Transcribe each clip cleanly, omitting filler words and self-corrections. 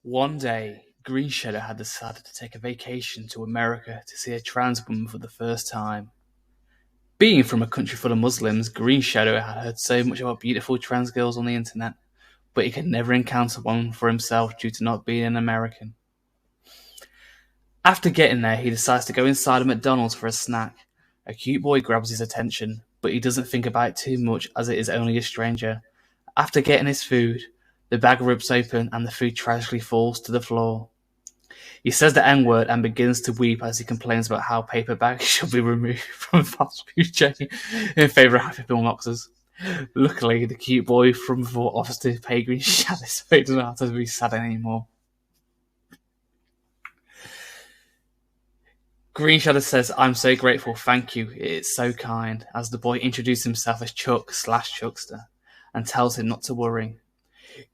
One day, Green Shadow had decided to take a vacation to America to see a trans woman for the first time. Being from a country full of Muslims, Green Shadow had heard so much about beautiful trans girls on the internet, but he could never encounter one for himself due to not being an American. After getting there, he decides to go inside a McDonald's for a snack. A cute boy grabs his attention, but he doesn't think about it too much as it is only a stranger. After getting his food, the bag rips open and the food tragically falls to the floor. He says the N-word and begins to weep as he complains about how paper bags should be removed from a fast food chain in favour of Happy Meal boxes. Luckily, the cute boy from before offers to pay Green Shadow so he doesn't have to be sad anymore. Green Shadow says, "I'm so grateful, thank you, it's so kind," as the boy introduces himself as Chuck/Chuckster and tells him not to worry.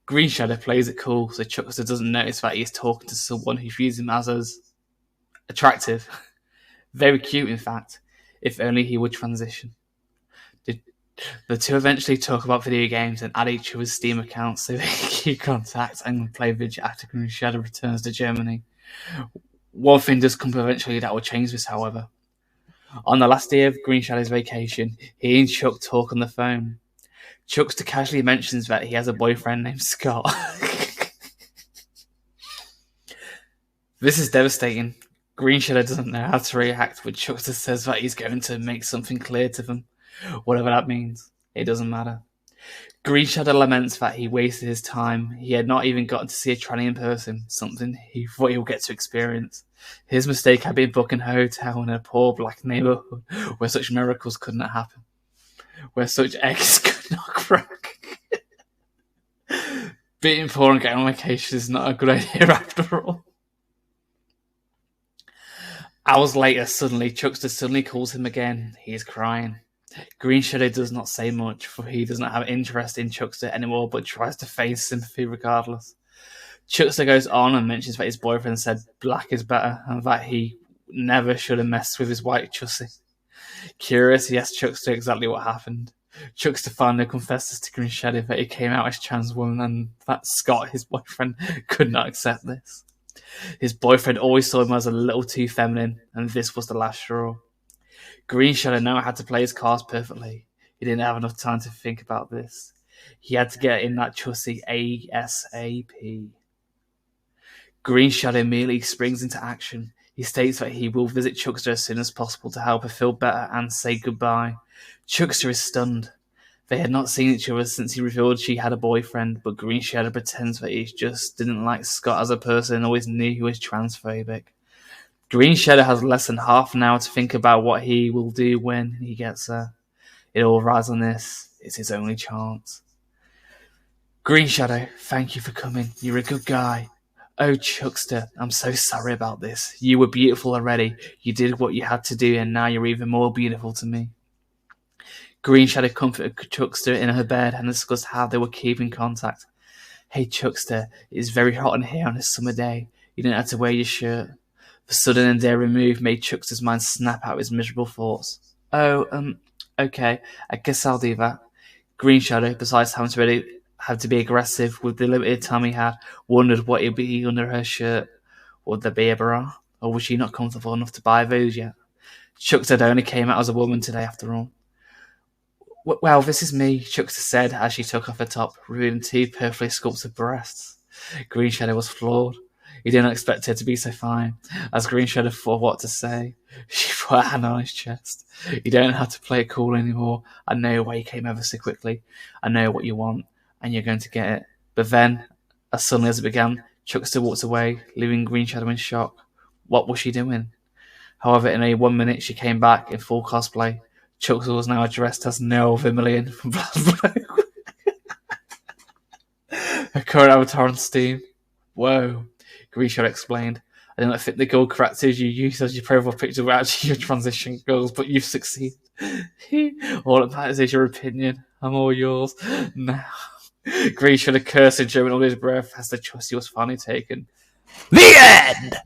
Green Shadow plays it cool so Chuckster doesn't notice that he is talking to someone who views him as attractive. Very cute, in fact, if only he would transition. The two eventually talk about video games and add each other's Steam accounts so they can keep contact and play video after Green Shadow returns to Germany. One thing does come eventually that will change this, however. On the last day of Green Shadow's vacation, he and Chuck talk on the phone. Chuckster casually mentions that he has a boyfriend named Scott. This is devastating. Green Shadow doesn't know how to react when Chuckster says that he's going to make something clear to them. Whatever that means, it doesn't matter. Green Shadow laments that he wasted his time. He had not even gotten to see a tranny in person, something he thought he would get to experience. His mistake had been booking a hotel in a poor black neighborhood where such miracles could not happen, where such eggs could not crack. Being poor and getting on vacation is not a good idea after all. Hours later, Chuckster suddenly calls him again. He is crying. Green Shadow does not say much, for he does not have interest in Chuckster anymore, but tries to feign sympathy regardless. Chuckster goes on and mentions that his boyfriend said black is better, and that he never should have messed with his white chussy. Curious, he asks Chuckster exactly what happened. Chuckster finally confesses to Green Shadow that he came out as trans woman, and that Scott, his boyfriend, could not accept this. His boyfriend always saw him as a little too feminine, and this was the last straw. Green Shadow now had to play his cards perfectly. He didn't have enough time to think about this. He had to get in that chussy ASAP. Green Shadow immediately springs into action. He states that he will visit Chuckster as soon as possible to help her feel better and say goodbye. Chuckster is stunned. They had not seen each other since he revealed she had a boyfriend, but Green Shadow pretends that he just didn't like Scott as a person and always knew he was transphobic. Green Shadow has less than half an hour to think about what he will do when he gets there. It all rides on this. It's his only chance. Green Shadow, thank you for coming. You're a good guy. Oh, Chuckster, I'm so sorry about this. You were beautiful already. You did what you had to do, and now you're even more beautiful to me. Green Shadow comforted Chuckster in her bed and discussed how they would keep in contact. Hey, Chuckster, it is very hot in here on this summer day. You didn't have to wear your shirt. The sudden and daring move made Chuckster's mind snap out of his miserable thoughts. Oh, okay, I guess I'll do that. Green Shadow, besides having to be aggressive with the limited time he had, wondered what would be under her shirt. Would there be a bra? Or was she not comfortable enough to buy those yet? Chuckster only came out as a woman today after all. Well, this is me, Chuckster said as she took off her top, revealing two perfectly sculpted breasts. Green Shadow was floored. He didn't expect her to be so fine. As Green Shadow thought what to say, she put her hand on his chest. You don't have to play it cool anymore. I know why you came over so quickly. I know what you want, and you're going to get it. But then, as suddenly as it began, Chuckster walked away, leaving Green Shadow in shock. What was she doing? However, in only 1 minute, she came back in full cosplay. Chuckster was now dressed as Nell Vermillion from BlazBlue. Her current avatar on Steam. Whoa. Green Shadow explained. I do not think the gold characters you use as your profile picture were actually your transition goals, but you've succeeded. All that matters is your opinion. I'm all yours. Now. Green Shadow cursed in German under his breath as the chussy was finally taken. The end!